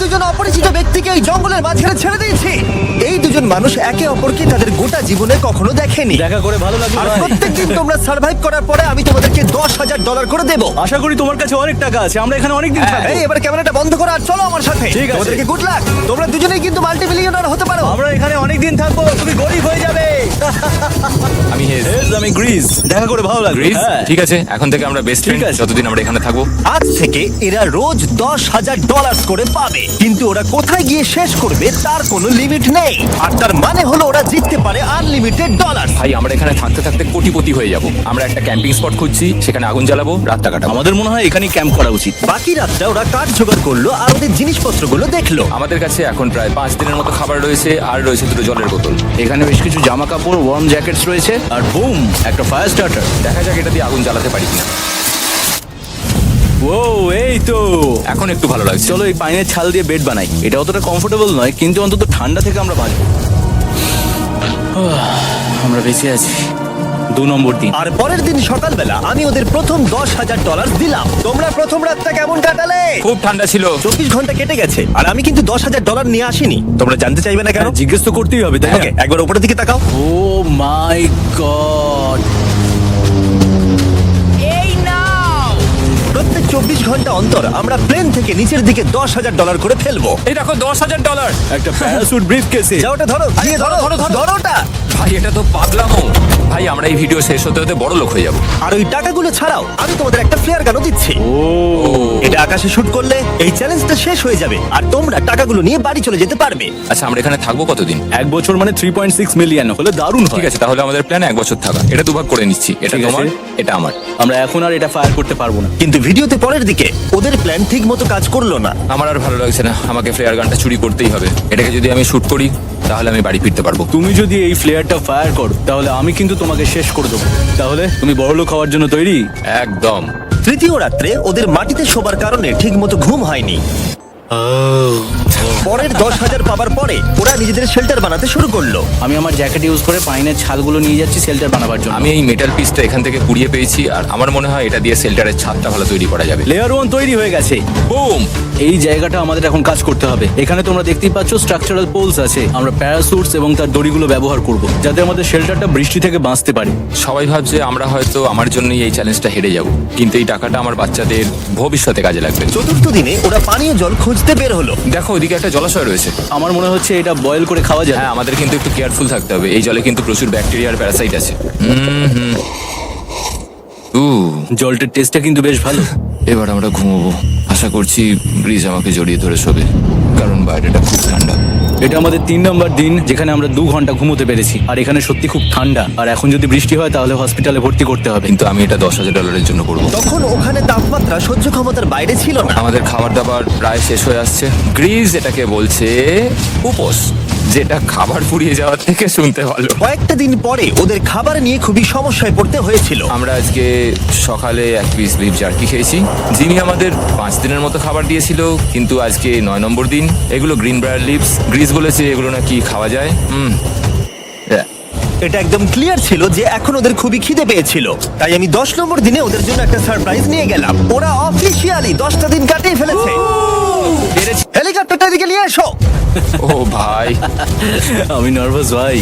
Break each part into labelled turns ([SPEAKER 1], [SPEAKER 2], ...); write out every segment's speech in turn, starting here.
[SPEAKER 1] দুজন অপরিচিত ব্যক্তিকে এই জঙ্গলের মাঝখানে ছেড়ে দিয়েছি। এই দুজন মানুষ একে অপরকে তাদের গোটা জীবনে কখনো দেখেনি।
[SPEAKER 2] দেখা করে ভালো লাগলো
[SPEAKER 1] আর
[SPEAKER 2] ভাই।
[SPEAKER 1] প্রত্যেকদিন তোমরা সার্ভাইভ করার পরে আমি তোমাদেরকে $10,000 করে দেবো।
[SPEAKER 2] আশা করি তোমার কাছে অনেক টাকা আছে, আমরা এখানে অনেক দিন থাকবো।
[SPEAKER 1] এই এবার ক্যামেরাটা বন্ধ করো আর চলো আমার সাথে।
[SPEAKER 2] ঠিক আছে।
[SPEAKER 1] তোমাদেরকে গুড লাক। তোমরা দুজনেই কিন্তু মাল্টিমিলিয়নার হতে পারো।
[SPEAKER 2] আমরা এখানে অনেক দিন থাকবো, তুমি গরিব হয়ে যাবে।
[SPEAKER 3] আমি হেজ।
[SPEAKER 2] আমি গ্রিস। দেখা করে ভালো লাগলো।
[SPEAKER 3] গ্রিস
[SPEAKER 2] হ্যাঁ।
[SPEAKER 3] ঠিক আছে, এখন থেকে আমরা বেস্ট ফ্রেন্ড
[SPEAKER 2] ঠিক আছে।
[SPEAKER 3] যতদিন আমরা এখানে থাকবো।
[SPEAKER 1] আজ থেকে এরা রোজ $10,000 করে পাবে, কিন্তু ওরা কোথায় গিয়ে শেষ করবে তার কোনো লিমিট নেই। আর তার মানে হলো ওরা জিততে পারে আনলিমিটেড ডলার।
[SPEAKER 3] ভাই আমরা এখানে থাকতে থাকতে কোটিপতি হয়ে যাব। আমরা একটা ক্যাম্পিং স্পট খুঁজছি, সেখানে আগুন জ্বালাবো, রাতটা কাটাবো।
[SPEAKER 2] আমাদের মনে হয় এখানেই ক্যাম্প করা উচিত।
[SPEAKER 1] বাকি রাতটা ওরা কাঠ জোগাড় করলো আর ওদের জিনিসপত্রগুলো দেখলো।
[SPEAKER 3] আমাদের কাছে এখন প্রায় 5 দিনের মতো খাবার রয়েছে, আর রয়েছে 2 জলের বোতল।
[SPEAKER 2] এখানে বেশ কিছু জামা কাপড়, ওয়ার্ম জ্যাকেটস রয়েছে, আর বুম, একটা ফায়ার স্টার্টার।
[SPEAKER 3] দেখা যাক এটা দিয়ে আগুন জ্বালাতে পারি কিনা।
[SPEAKER 2] ও এই তো।
[SPEAKER 3] এখন একটু ভালো লাগছে।
[SPEAKER 2] চলো এই পাইনের ছাল দিয়ে বেড বানাই। এটা অতটা কমফোর্টেবল নয়, কিন্তু অন্তত ঠান্ডা থেকে আমরা বাঁচবো। আমরা বেঁচে আছি। 2 নম্বর দিন।
[SPEAKER 1] আর পরের দিন সকালবেলা আমি ওদের প্রথম $10,000 দিলাম। তোমরা প্রথম রাতটা কেমন কাটালে?
[SPEAKER 3] খুব ঠান্ডা ছিল।
[SPEAKER 1] 24 ঘন্টা কেটে গেছে আর আমি কিন্তু $10,000 নিয়ে আসিনি। তোমরা জানতে চাইবে না কেন?
[SPEAKER 2] জিজ্ঞেস তো করতেই হবে, তাই না?
[SPEAKER 1] ওকে, একবার উপরের দিকে তাকাও।
[SPEAKER 2] ও মাই গড।
[SPEAKER 1] প্রত্যেক 24 ঘন্টা অন্তর আমরা প্লেন থেকে নিচের দিকে $10,000 করে ফেলবো।
[SPEAKER 3] এই দেখো $10,000।
[SPEAKER 2] একটা প্যারাসুট ব্রিফকেসে।
[SPEAKER 1] যাও ওটা ধরো, গিয়ে ধরো, ধরো ওটা।
[SPEAKER 3] ভাই এটা তো পাগলামো। ভাই আমরা এই ভিডিও শেষ হতে হতে বড় লোক হয়ে যাব।
[SPEAKER 1] আর ওই টাকাগুলো ছাড়াও আমি তোমাদের একটা ফ্লেয়ার গানও দিচ্ছি।
[SPEAKER 2] ও
[SPEAKER 1] এটা আকাশে শুট করলে এই চ্যালেঞ্জটা শেষ হয়ে যাবে আর তোমরা টাকাগুলো নিয়ে বাড়ি চলে যেতে পারবে।
[SPEAKER 3] আচ্ছা আমরা এখানে থাকবো কতদিন?
[SPEAKER 2] 1 বছর মানে 3.6 মিলিয়ন হলে দারুণ হয়।
[SPEAKER 3] ঠিক আছে, তাহলে আমাদের প্ল্যান 1 বছর থাকা। এটা দুভাগ করে নিচ্ছি, এটা
[SPEAKER 2] ঠিক আছে।
[SPEAKER 3] তোমার, এটা আমার।
[SPEAKER 2] আমরা এখন আর এটা ফায়ার করতে পারবো না।
[SPEAKER 1] কিন্তু ভিডিওতে পরের দিকে ওদের প্ল্যান ঠিক মতো কাজ করলো না।
[SPEAKER 3] আমার আর ভালো লাগছে না, আমাকে ফ্লেয়ার গানটা চুরি করতেই হবে। এটাকে যদি আমি শুট করি তাহলে আমি বাড়ি ফিরতে পারবো।
[SPEAKER 2] তুমি যদি এই ফ্লেয়ারটা ফায়ার করো তাহলে আমি কিন্তু তোমাকে শেষ করে দেবো। তাহলে তুমি বড়লোক হওয়ার জন্য তৈরি?
[SPEAKER 3] একদম।
[SPEAKER 1] তৃতীয় রাত্রে ওদের মাটিতে শোবার কারণে ঠিক মতো ঘুম হয়নি। পরের 10,000 পাবার পরে ওরা নিজেদের শেল্টার বানাতে শুরু করলো।
[SPEAKER 2] আমি আমার জ্যাকেট ইউজ করে পাইনের ছালগুলো নিয়ে যাচ্ছি শেল্টার বানাবার জন্য।
[SPEAKER 3] আমি এই মেটাল পিসটা এখান থেকে কুড়িয়ে পেয়েছি, আর আমার মনে হয় এটা দিয়ে শেল্টারের ছাদটা ভালো তৈরি করা যাবে।
[SPEAKER 2] লেয়ার 1 তৈরি হয়ে গেছে।
[SPEAKER 3] বুম।
[SPEAKER 2] এই জায়গাটা আমাদের এখন কাজ করতে হবে। এখানে তোমরা দেখতেই পাচ্ছ স্ট্রাকচারাল পোলস আছে। আমরা প্যারাসুটস এবং তার দড়িগুলো ব্যবহার করব যাতে আমাদের শেল্টারটা বৃষ্টি থেকে বাঁচতে পারে।
[SPEAKER 3] সবাই ভাবছে আমরা হয়তো আমার জন্যই এই চ্যালেঞ্জটা হেরে যাব, কিন্তু এই টাকাটা আমার বাচ্চাদের ভবিষ্যতে কাজে লাগবে।
[SPEAKER 1] চতুর্থ দিনে ওরা পানীয় জল খুঁজতে বের হলো।
[SPEAKER 3] দেখো ওদিকে একটা জলাশয় রয়েছে।
[SPEAKER 2] আমার মনে হচ্ছে এটা বয়েল করে খাওয়া যায়।
[SPEAKER 3] হ্যাঁ, আমাদের কিন্তু একটু কেয়ারফুল থাকতে হবে। এই জলে কিন্তু প্রচুর ব্যাকটেরিয়া আর প্যারাসাইট আছে।
[SPEAKER 2] জলটার টেস্টটা কিন্তু বেশ ভালো।
[SPEAKER 3] এবার আমরা ঘুমোবো। আশা করছি ব্রিজ আমাকে জড়িয়ে ধরে শোবে, কারণ বাইরেটা খুব ঠান্ডা।
[SPEAKER 2] এটা আমাদের 3 নম্বর দিন যেখানে আমরা 2 ঘন্টা ঘুমোতে পেরেছি। আর এখানে সত্যি খুব ঠান্ডা। আর এখন যদি বৃষ্টি হয় তাহলে হসপিটালে ভর্তি করতে হবে।
[SPEAKER 3] কিন্তু আমি এটা $10,000 জন্য করবো।
[SPEAKER 1] তখন ওখানে তাপমাত্রা সহ্য ক্ষমতার বাইরে ছিল না।
[SPEAKER 3] আমাদের খাবার দাবার প্রায় শেষ হয়ে আসছে। গ্রিজ এটাকে বলছে উপোস, যেটা খাবার ফুরিয়ে যাওয়ার থেকে শুনতে ভালো।
[SPEAKER 1] কয়েকটা দিন পরে ওদের খাবার নিয়ে খুবই সমস্যায় পড়তে হয়েছিল।
[SPEAKER 3] আমরা আজকে সকালে 1 পিস বিফ জার্কি খেয়েছি। যিনি আমাদের 5 দিনের মতো খাবার দিয়েছিল, কিন্তু আজকে 9 নম্বর দিন। এগুলো গ্রিন ব্রায়ার লিভস। গ্রিজ বলেছে এগুলো নাকি খাওয়া যায়।
[SPEAKER 1] এটা একদম ক্লিয়ার ছিল যে এখন ওদের খুবই খিদে পেয়েছিল। তাই আমি 10 নম্বর দিনে ওদের জন্য একটা সারপ্রাইজ নিয়ে গেলাম। ওরা অফিসিয়ালি 10টা দিন কাটিয়ে ফেলেছে। হেলিকপ্টারটা দিকে নিয়ে এসো।
[SPEAKER 3] ও ভাই,
[SPEAKER 2] আমি নার্ভাস ভাই।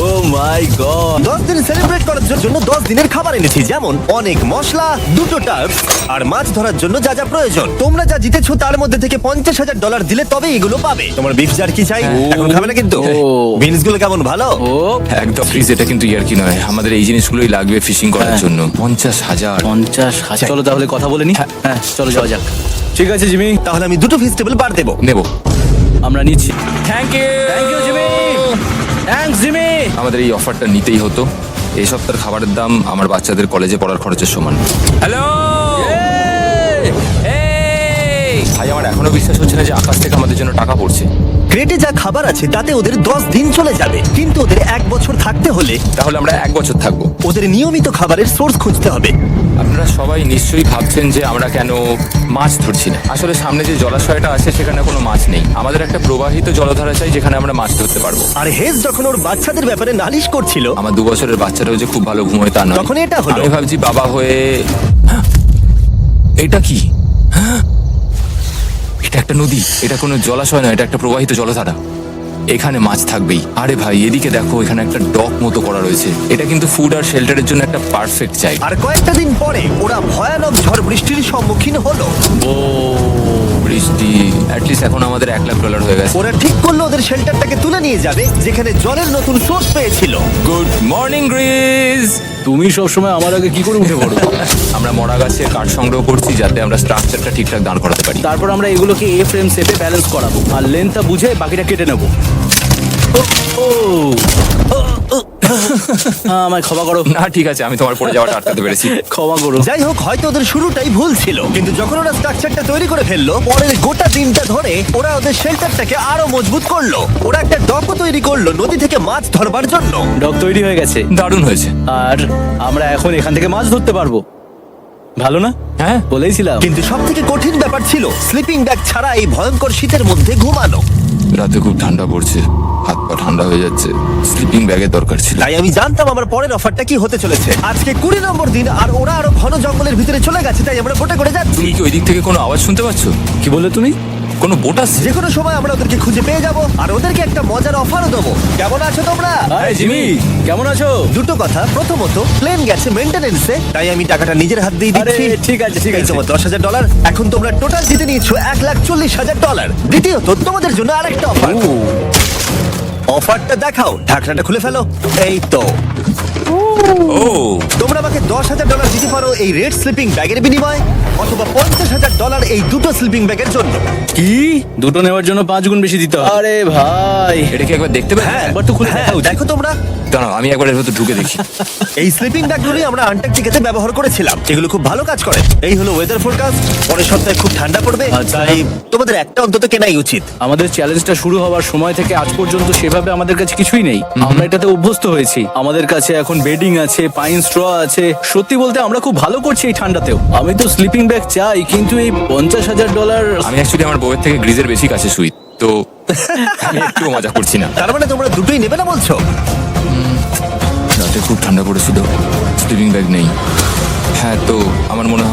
[SPEAKER 2] ও মাই গড।
[SPEAKER 1] 10 দিন সেলিব্রেট করার জন্য 10 দিনের খাবার এনেছি, যেমন অনেক মশলা, 2টো টার্ফ আর মাছ ধরার জন্য যা যা প্রয়োজন। তোমরা যা জিতেছো তার মধ্যে থেকে $50,000 দিলে তবে এগুলো পাবে। তোমার বিফ জার্কি চাই? এখন খাবে না কিন্তু। বিনস গুলো কেমন ভালো?
[SPEAKER 2] ও
[SPEAKER 3] একদম। প্লিজ, এটা কিন্তু ইয়ার্কি নয়। আমাদের এই জিনিসগুলোই লাগবে ফিশিং করার জন্য। 50,000।
[SPEAKER 2] 50,000। চলো তাহলে কথা বলে নি। হ্যাঁ চলো যাওয়া যাক। ঠিক আছে জিমি,
[SPEAKER 1] তাহলে আমি 2টো ভেজিটেবল বার দেবো।
[SPEAKER 3] নেব।
[SPEAKER 2] আমরা নিচ্ছি।
[SPEAKER 3] Thank you.
[SPEAKER 2] Thank you Jimmy. Thanks Jimmy.
[SPEAKER 3] আমাদের এই অফারটা নিতেই হতো। এই সপ্তাহের খাবারের দাম আমার বাচ্চাদের কলেজে পড়ার খরচের সমান। হ্যালো ভাই, আমার এখনো বিশ্বাস হচ্ছে না যে আকাশ থেকে আমাদের জন্য টাকা পড়ছে।
[SPEAKER 1] ক্রেটে যা খাবার আছে তাতে ওদের 10 দিন চলে যাবে, কিন্তু ওদের 1 বছর থাকতে হলে
[SPEAKER 3] তাহলে আমরা 1 বছর থাকবো।
[SPEAKER 1] ওদের নিয়মিত খাবারের সোর্স খুঁজতে হবে।
[SPEAKER 3] আপনারা সবাই নিশ্চয়ই ভাবছেন যে আমরা কেন মাছ ধরছি না। আসলে সামনে যে জলাশয়টা আছে সেখানে কোনো মাছ নেই। আমাদের একটা প্রবাহিত জলধারা চাই যেখানে আমরা মাছ ধরতে পারবো।
[SPEAKER 1] আর হেজ যখন ওর বাচ্চাদের ব্যাপারে নালিশ করছিল,
[SPEAKER 3] আমার 2 বছরের বাচ্চাটাও যে খুব ভালো ঘুমোয় তা নয়।
[SPEAKER 1] তখন এটা হলো।
[SPEAKER 3] আমি ভাবছি বাবা হয়ে এটা কি? এটা একটা নদী, এটা কোনো জলাশয় নয়, এটা একটা প্রবাহিত জলধারা। এখানে মাছ থাকবেই। আরে ভাই, এদিকে দেখো, এখানে একটা ডক মতো করা রয়েছে। এটা কিন্তু ফুড আর শেল্টারের জন্য একটা পারফেক্ট জায়গা।
[SPEAKER 1] আর কয়েকটা দিন পরে ওরা ভয়ানক ঝড় বৃষ্টির সম্মুখীন হলো।
[SPEAKER 3] বৃষ্টি অ্যাটলিস্ট এখন আমাদের $1,00,000 হয়ে গেছে।
[SPEAKER 1] ওরা ঠিক করলো ওদের শেল্টারটাকে তুলে নিয়ে যাবে, যেখানে জলের নতুন সোর্স পেয়েছিল।
[SPEAKER 3] গুড মর্নিং গ্রিজ।
[SPEAKER 2] তুমি সবসময় আমার আগে কি করে উঠে পড়ো?
[SPEAKER 3] আমরা মরা গাছের কাঠ সংগ্রহ করছি যাতে আমরা স্ট্রাকচারটা ঠিকঠাক দাঁড় করাতে পারি।
[SPEAKER 2] তারপর আমরা এগুলোকে এ ফ্রেম শেপে ব্যালেন্স করাবো আর লেন্থটা বুঝে বাকিটা কেটে নেবো। আমায় ক্ষমা করো।
[SPEAKER 3] না ঠিক আছে, আমি তোমার পড়ে যাওয়াটা আটকাতে পেরেছি।
[SPEAKER 2] ক্ষমা করো।
[SPEAKER 1] যাই হোক, হয়তো ওদের শুরুটাই ভুল ছিল, কিন্তু যখন ওরা স্ট্রাকচারটা তৈরি করে ফেললো, পরের গোটা দিনটা ধরে ওরা ওদের শেল্টারটাকে আরো মজবুত করলো। ওরা একটা ডকও তৈরি করলো নদী থেকে মাছ ধরবার জন্য।
[SPEAKER 2] ডক তৈরি হয়ে গেছে
[SPEAKER 3] দারুণ হয়েছে।
[SPEAKER 2] আর আমরা এখন এখান থেকে মাছ ধরতে পারবো। ভালো না?
[SPEAKER 3] হ্যাঁ,
[SPEAKER 2] বলেইছিলাম।
[SPEAKER 1] কিন্তু সব থেকে কঠিন ব্যাপার ছিল স্লিপিং ব্যাগ ছাড়া এই ভয়ঙ্কর শীতের মধ্যে ঘুমানো।
[SPEAKER 3] রাতে খুব ঠান্ডা পড়ছে, হাত পা ঠান্ডা হয়ে যাচ্ছে। স্লিপিং ব্যাগের দরকার ছিল।
[SPEAKER 1] তাই আমি জানতাম আমার পরের অফারটা কি হতে চলেছে। আজকে 20 নম্বর দিন, আর ওরা আরো ঘন জঙ্গলের ভিতরে চলে গেছে, তাই আমরা বোটে করে যাচ্ছি।
[SPEAKER 3] তুমি কি ওই দিক থেকে কোনো আওয়াজ শুনতে পাচ্ছ?
[SPEAKER 2] কি বললে তুমি?
[SPEAKER 3] কোনো বোট আসছে?
[SPEAKER 1] যে কোনো সময় আমরা ওদেরকে খুঁজে পেয়ে যাব, আর ওদেরকে একটা মজার অফারও দেবো। কেমন আছো তোমরা?
[SPEAKER 2] আরে জিমি, কেমন আছো?
[SPEAKER 1] দুটো কথা, প্রথমত প্লেন গেছে মেইনটেনেন্সে, তাই আমি টাকাটা নিজের হাত দিয়ে
[SPEAKER 2] আরে
[SPEAKER 1] দিচ্ছি।
[SPEAKER 2] ঠিক আছে ঠিক
[SPEAKER 1] এই
[SPEAKER 2] আছে।
[SPEAKER 1] তোমার $10,000। এখন তোমরা টোটাল জিতে নিয়েছো $1,40,000। দ্বিতীয়ত তোমাদের জন্য আরেকটা অফার। অফারটা দেখাও, ঢাকনাটা খুলে ফেলো। এই তো
[SPEAKER 3] ও
[SPEAKER 1] তোমরা আমাকে $10,000 দিতে পারো এই রেড স্লিপিং ব্যাগের বিনিময়ে, অথবা $50,000 এই দুটো স্লিপিং ব্যাগের জন্য।
[SPEAKER 2] কি? দুটো নেওয়ার জন্য 5 গুণ বেশি দিতে হবে? আরে ভাই,
[SPEAKER 3] এটা কি একবার দেখতে পাবে?
[SPEAKER 1] হ্যাঁ,
[SPEAKER 2] একবার তো খুলে
[SPEAKER 1] হ্যাঁ,
[SPEAKER 2] দেখা উচিত।
[SPEAKER 1] দেখো তোমরা।
[SPEAKER 3] দাঁড়াও, আমি একবার এর ভেতর ঢুকে দেখি।
[SPEAKER 1] এই স্লিপিং ব্যাগগুলি আমরা আন্টার্কটিকাতে ব্যবহার করেছিলাম। এগুলো খুব ভালো কাজ করে। এই হলো ওয়েদার ফোরকাস্ট। পরের সপ্তাহে খুব ঠান্ডা পড়বে,
[SPEAKER 2] আচ্ছা।
[SPEAKER 1] তাই তোমাদের একটা অন্তত কেনাই উচিত।
[SPEAKER 2] আমাদের চ্যালেঞ্জটা শুরু হওয়ার সময় থেকে আজ পর্যন্ত সেভাবে আমাদের কাছে কিছুই নেই। আমরা এটাতে অভ্যস্ত হয়েছি। আমাদের কাছে এখন বেডিং আছে, পাইন স্ট্র আছে। সত্যি বলতে আমরা খুব ভালো করছি এই ঠান্ডাতেও। আমি তো স্লিপিং ব্যাগ চাই, কিন্তু এই $50,000।
[SPEAKER 3] আমি অ্যাকচুয়ালি আমার বউয়ের থেকে গ্রিজের বেশি কাছে শুই, তো আমি একটু মজা করছি না।
[SPEAKER 1] তার মানে তোমরা দুটোই নেবে না বলছো?
[SPEAKER 3] রাতে খুব ঠান্ডা পড়েছিল, স্লিপিং ব্যাগ নেই। হ্যাঁ, তো আমার মনে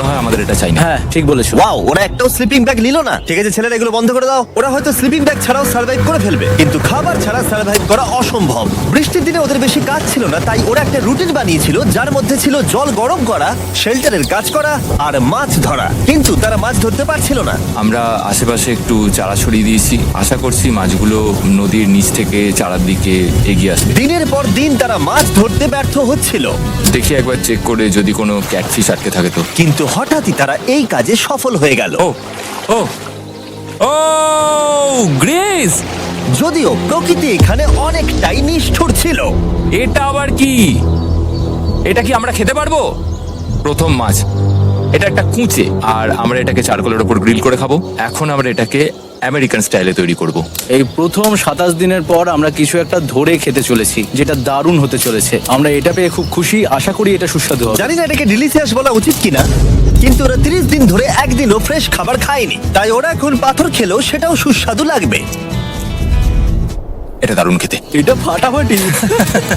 [SPEAKER 3] হয় আমাদের এটা চাই না।
[SPEAKER 2] হ্যাঁ ঠিক বলেছো।
[SPEAKER 1] ওয়াও, ওরা একটাও স্লিপিং ব্যাগ নিল না। ঠিক আছে ছেলেরা, এগুলো বন্ধ করে দাও। ওরা হয়তো স্লিপিং ব্যাগ ছাড়াও সার্ভাইভ করে ফেলবে, কিন্তু খাবার ছাড়া সার্ভাইভ করা অসম্ভব। বৃষ্টির দিনে ওদের বেশি কাজ ছিল না, তাই ওরা একটা রুটিন বানিয়েছিল যার মধ্যে ছিল জল গরম করা, শেল্টারের কাজ করা আর মাছ ধরা। কিন্তু তারা মাছ ধরতে পারছিল না।
[SPEAKER 3] আমরা আশেপাশে একটু চারা ছড়িয়ে দিয়েছি, আশা করছি মাছগুলো নদীর নিচ থেকে চারার দিকে এগিয়ে আসবে।
[SPEAKER 1] দিনের পর দিন তারা মাছ ধরতে ব্যর্থ হচ্ছিল,
[SPEAKER 3] দেখি একবার চেক করে যদি কোনো ক্যাটফিশ আটকে থাকে তো।
[SPEAKER 1] কিন্তু হঠাৎই তারা এই কাজে সফল হয়ে গেল।
[SPEAKER 3] ও ও ও গ্রেস,
[SPEAKER 1] যদিও প্রকৃতি এখানে অনেকটাই নিষ্ঠুর ছিল।
[SPEAKER 3] এটা আবার কি? এটা কি আমরা খেতে পারবো? প্রথম মাছ। এটা একটা কুঁচে, আর আমরা এটাকে চারকোলের ওপর গ্রিল করে খাবো। এখন আমরা এটাকে আমেরিকান স্টাইলে তৈরি করব।
[SPEAKER 2] এই প্রথম 27 দিনের পর আমরা কিছু একটা ধরে খেতে চলেছি, যেটা দারুণ হতে চলেছে। আমরা এটা পেয়ে খুব খুশি, আশা করি এটা সুস্বাদু হবে।
[SPEAKER 1] জানি না এটাকে ডিলিশিয়াস বলা উচিত কিনা, কিন্তু ওরা 30 দিন ধরে একদিনও ফ্রেশ খাবার খায়নি, তাই ওরা এখন পাথর খেলেও সেটাও সুস্বাদু লাগবে।
[SPEAKER 3] এটা দারুণ খেতে।
[SPEAKER 2] এটা ফাটাফাটি।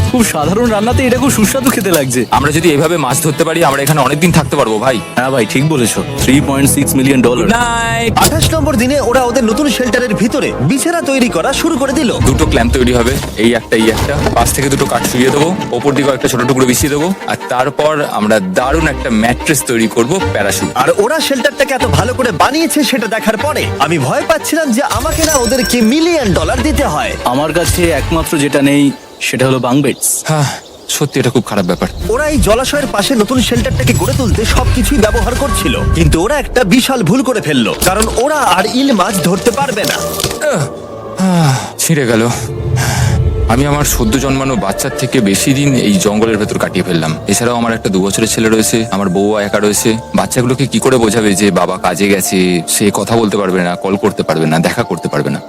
[SPEAKER 2] খুব সাধারণ রান্নাতে এটা খুব সুস্বাদু খেতে লাগছে।
[SPEAKER 3] আমরা যদি এভাবে মাছ ধরতে পারি, আমরা এখানে অনেকদিন থাকতে পারবো ভাই।
[SPEAKER 2] হ্যাঁ ভাই ঠিক বলেছো। $3.6 মিলিয়ন।
[SPEAKER 3] নাইট।
[SPEAKER 1] 28 নম্বর দিনে ওরা ওদের নতুন শেল্টারের ভিতরে বিছানা তৈরি করা শুরু করে দিল।
[SPEAKER 3] দুটো ক্ল্যাম্প তৈরি হবে, এই একটা এই একটা। পাশ থেকে দুটো কাঠ শুয়ে দেবো, ওপর দিকেও একটা ছোট টুকরো বিছিয়ে দেবো, আর তারপর আমরা দারুণ একটা ম্যাট্রেস তৈরি করব, প্যারাশুট।
[SPEAKER 1] আর ওরা শেল্টারটাকে এত ভালো করে বানিয়েছে সেটা দেখার পরে আমি ভয় পাচ্ছিলাম যে আমাকে না ওদেরকে $1 মিলিয়ন দিতে হয়।
[SPEAKER 2] আমার কাছে একমাত্র যেটা নেই সেটা হলো বাঙ্ক বেডস।
[SPEAKER 3] হ্যাঁ, সত্যি এটা খুব খারাপ ব্যাপার।
[SPEAKER 1] ওরা এই জলাশয়ের পাশে নতুন শেল্টারটাকে গড়ে তুলতে সবকিছুই ব্যবহার করছিল, কিন্তু ওরা একটা বিশাল ভুল করে ফেললো, কারণ ওরা আর ইল মাছ ধরতে পারবে না।
[SPEAKER 3] ছিঁড়ে গেল। আমি আমার সদ্য জন্মানো বাচ্চার থেকে বেশি দিন এই জঙ্গলের ভেতর কাটিয়ে ফেললাম। এছাড়াও আমার একটা 2 বছরের ছেলে রয়েছে, আমার বউ একা রয়েছে। বাচ্চাগুলোকে কি করে বোঝাবে যে বাবা কাজে গেছে? সে কথা বলতে পারবে না, কল করতে পারবে না, দেখা করতে পারবে না।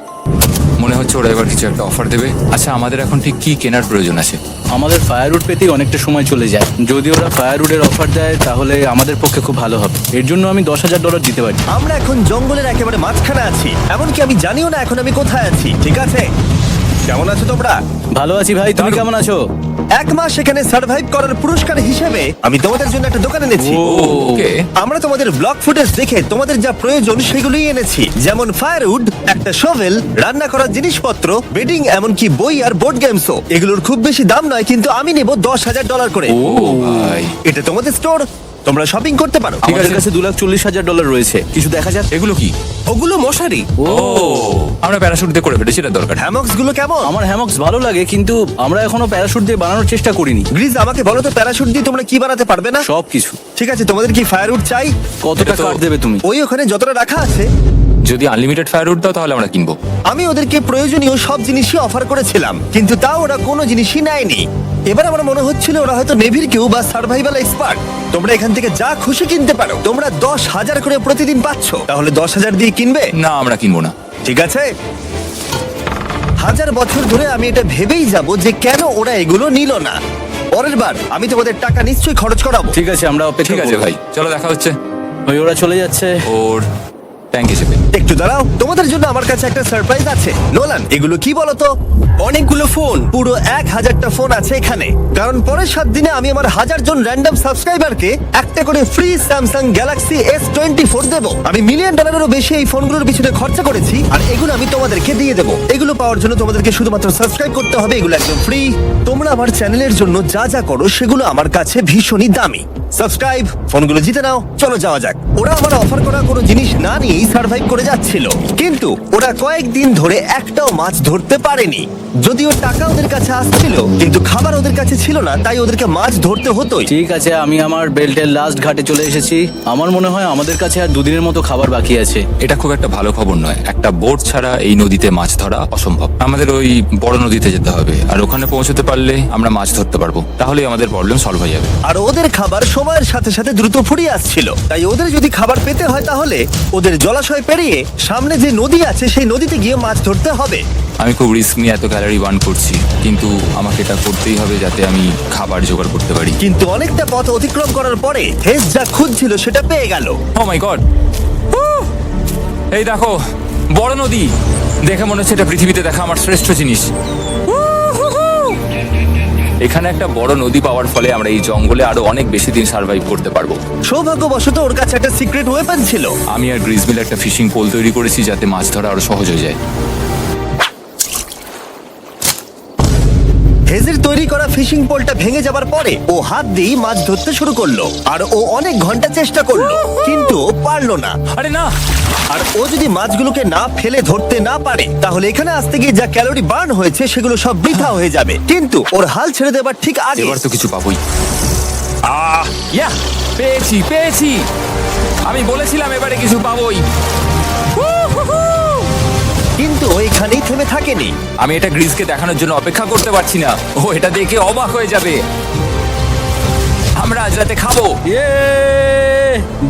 [SPEAKER 3] মনে হচ্ছে ওরা এবার কিছু একটা অফার দেবে। আচ্ছা, আমাদের এখন ঠিক কি কেনার প্রয়োজন আছে?
[SPEAKER 2] আমাদের ফায়ারউড পেতেই অনেকটা সময় চলে যায়। যদি ওরা ফায়ারউডের অফার দেয় তাহলে আমাদের পক্ষে খুব ভালো হবে। এর জন্য আমি $10,000 দিতে পারি।
[SPEAKER 1] আমরা এখন জঙ্গলের একেবারে মাঝখানে আছি, এমনকি আমি জানিও না এখন আমি কোথায় আছি। ঠিক আছে, কেমন আছো তোমরা?
[SPEAKER 2] ভালো আছি ভাই, তুমি
[SPEAKER 3] দারুণ।
[SPEAKER 2] কেমন আছো?
[SPEAKER 1] 1 মাস এখানে সার্ভাইভ করার পুরস্কার হিসেবে আমি তোমাদের জন্য একটা দোকান এনেছি।
[SPEAKER 3] ওকে
[SPEAKER 1] আমরা তোমাদের ব্লগ ফুটেজ দেখে তোমাদের যা প্রয়োজন সেগুলোই এনেছি, যেমন ফায়ারউড, একটা শোভেল, রান্না করার জিনিসপত্র, বেডিং, এমনকি বই আর বোর্ড গেমসও। এগুলোর খুব বেশি দাম নয়, কিন্তু আমি নেব $10,000 করে।
[SPEAKER 3] ও ভাই,
[SPEAKER 1] এটা তোমাদের স্টোর, তোমরা শপিং করতে পারো।
[SPEAKER 2] আমাদের কাছে $2,40,000 রয়েছে, কিছু দেখা যাক।
[SPEAKER 3] এগুলো কি?
[SPEAKER 1] ওগুলো মশারি।
[SPEAKER 3] ও আমরা প্যারাশুট দিয়ে করে ফেলেছি, এটা দরকার।
[SPEAKER 1] হ্যামক্স গুলো কেমন?
[SPEAKER 2] আমার হ্যামক্স ভালো লাগে, কিন্তু আমরা এখনো প্যারাশুট দিয়ে বানানোর চেষ্টা করিনি।
[SPEAKER 1] গ্রিজ, আমাকে বলো তো, প্যারাশুট দিয়ে তোমরা কি বানাতে পারবে না?
[SPEAKER 2] সবকিছু।
[SPEAKER 1] ঠিক আছে, তোমাদের কি ফায়ারউড চাই?
[SPEAKER 2] কতটা
[SPEAKER 3] এটা তো-
[SPEAKER 2] কাট দেবে তুমি?
[SPEAKER 1] ওই ওখানে যতটা রাখা আছে।
[SPEAKER 3] যদি আনলিমিটেড ফায়ারউড দাও তাহলে আমরা কিনবো।
[SPEAKER 1] আমি ওদেরকে প্রয়োজনীয় সব জিনিসই অফার করেছিলাম, কিন্তু তাও ওরা কোনো জিনিসই নেয়নি। এবার আমার মনে হচ্ছিল ওরা হয়তো নেভির কেউ বা সার্ভাইভাল এক্সপার্ট। তোমরা এখান থেকে যা খুশি কিনতে পারো। তোমরা 10,000 করে প্রতিদিন পাচ্ছ, তাহলে 10,000 দিয়ে কিনবে?
[SPEAKER 3] না, আমরা কিনবো না।
[SPEAKER 1] ঠিক আছে। 1000 বছর ধরে আমি এটা ভেবেই যাব যে কেন ওরা এগুলো নিল না। পরের বার আমি তোমাদের টাকা নিশ্চয়ই খরচ করাবো।
[SPEAKER 2] ঠিক আছে, আমরা অপেক্ষা
[SPEAKER 3] ঠিক আছে
[SPEAKER 2] করব।
[SPEAKER 3] ভাই, চলো দেখা হচ্ছে।
[SPEAKER 2] ওই ওরা চলে যাচ্ছে।
[SPEAKER 3] ওর ট্যাঙ্ক হিসেবে।
[SPEAKER 1] একটু দাঁড়াও, তোমাদের জন্য আমার কাছে একটা সারপ্রাইজ আছে। নোলান, এগুলো কি বলো তো? অনেকগুলো ফোন, পুরো 1000টা ফোন আছে এখানে। কারণ পরের 7 দিনে আমি আমার 1000 জন র্যান্ডম সাবস্ক্রাইবারকে একটা করে ফ্রি স্যামসাং গ্যালাক্সি S24 দেবো। আমি $1 মিলিয়নেরও বেশি এই ফোনগুলোর পিছনে খরচা করেছি, আর এগুলো আমি তোমাদেরকে দিয়ে দেবো। এগুলো পাওয়ার জন্য তোমাদেরকে শুধুমাত্র সাবস্ক্রাইব করতে হবে। এগুলো একদম ফ্রি। তোমরা আমার চ্যানেলের জন্য যা যা করো সেগুলো আমার কাছে ভীষণই দামি। সাবস্ক্রাইব, ফোনগুলো জিতে নাও। চলো যাওয়া যাক। ওরা আমার অফার করা কোনো জিনিস না নিয়েই সার্ভাইভ করে যাচ্ছিল, কিন্তু ওরা কয়েকদিন ধরে একটাও মাছ ধরতে পারেনি। যদিও টাকা ওদের কাছে আসছিল, কিন্তু খাবার ওদের কাছে ছিল না, তাই ওদেরকে মাছ ধরতে হতোই।
[SPEAKER 2] ঠিক আছে, আমি আমার বেল্টের লাস্ট ঘাটে চলে এসেছি। আমার মনে হয় আমাদের কাছে আর 2 দিনের মতো খাবার বাকি আছে।
[SPEAKER 3] এটা খুব একটা ভালো খবর নয়। একটা বোট ছাড়া এই নদীতে মাছ ধরা অসম্ভব। আমাদের ওই বড় নদীতে যেতে হবে, আর ওখানে পৌঁছতে পারলে আমরা মাছ ধরতে পারবো। তাহলেই আমাদের প্রবলেম সলভ হয়ে যাবে।
[SPEAKER 1] আর ওদের খাবার সময়ের সাথে সাথে দ্রুত ফুরিয়ে আসছিল, তাই ওদের যদি খাবার পেতে হয় তাহলে ওদের জলাশয় পেরিয়ে সামনে যে নদী আছে সেই নদীতে গিয়ে মাছ ধরতে হবে।
[SPEAKER 3] আমি খুব রিস্ক নিয়ে এত ক্যালোরি বার্ন করছি, কিন্তু আমাকে এটা করতেই হবে যাতে আমি খাবার জোগাড় করতে পারি।
[SPEAKER 1] কিন্তু অনেকটা পথ অতিক্রম করার পরে হেস যা খুঁজছিল সেটা পেয়ে গেল।
[SPEAKER 3] ও মাই গড, এই দেখো বড় নদী। দেখে মনে হচ্ছে এটা পৃথিবীতে দেখা আমার শ্রেষ্ঠ জিনিস। এখানে একটা বড় নদী পাওয়ার ফলে আমরা এই জঙ্গলে আরো অনেক বেশি দিন সার্ভাইভ করতে পারবো।
[SPEAKER 1] সৌভাগ্যবশত ওর কাছে একটা সিক্রেট ওয়েপন ছিল।
[SPEAKER 3] আমি আর গ্রিজ মিলে একটা ফিশিং পোল তৈরি করেছি যাতে মাছ ধরা আরো সহজ হয়ে যায়।
[SPEAKER 1] হেজের তৈরি করা ফিশিং পোলটা ভেঙে যাবার পরে ও হাত দিয়ে মাছ ধরতে শুরু করলো, আর ও অনেক ঘন্টা চেষ্টা করলো, কিন্তু ও পারলো না।
[SPEAKER 3] আরে না,
[SPEAKER 1] আর ও যদি মাছগুলোকে না ফেলে ধরতে না পারে, তাহলে এখানে আসতে গিয়ে যা ক্যালোরি বার্ন হয়েছে সেগুলো সব বৃথা হয়ে যাবে। কিন্তু ওর হাল ছেড়ে দেবার ঠিক আগে
[SPEAKER 3] এবার তো কিছু পাবোই। ইয়া, পেয়েছি। আমি বলেছিলাম এবারে কিছু পাবোই।
[SPEAKER 1] কিন্তু ও এখানেই থেমে থাকেনি।
[SPEAKER 3] আমি এটা গ্রিজকে দেখানোর জন্য অপেক্ষা করতে পারছি না। ও এটা দেখে অবাক হয়ে যাবে। আমরা আজ রাতে খাবো।
[SPEAKER 2] ইয়ে,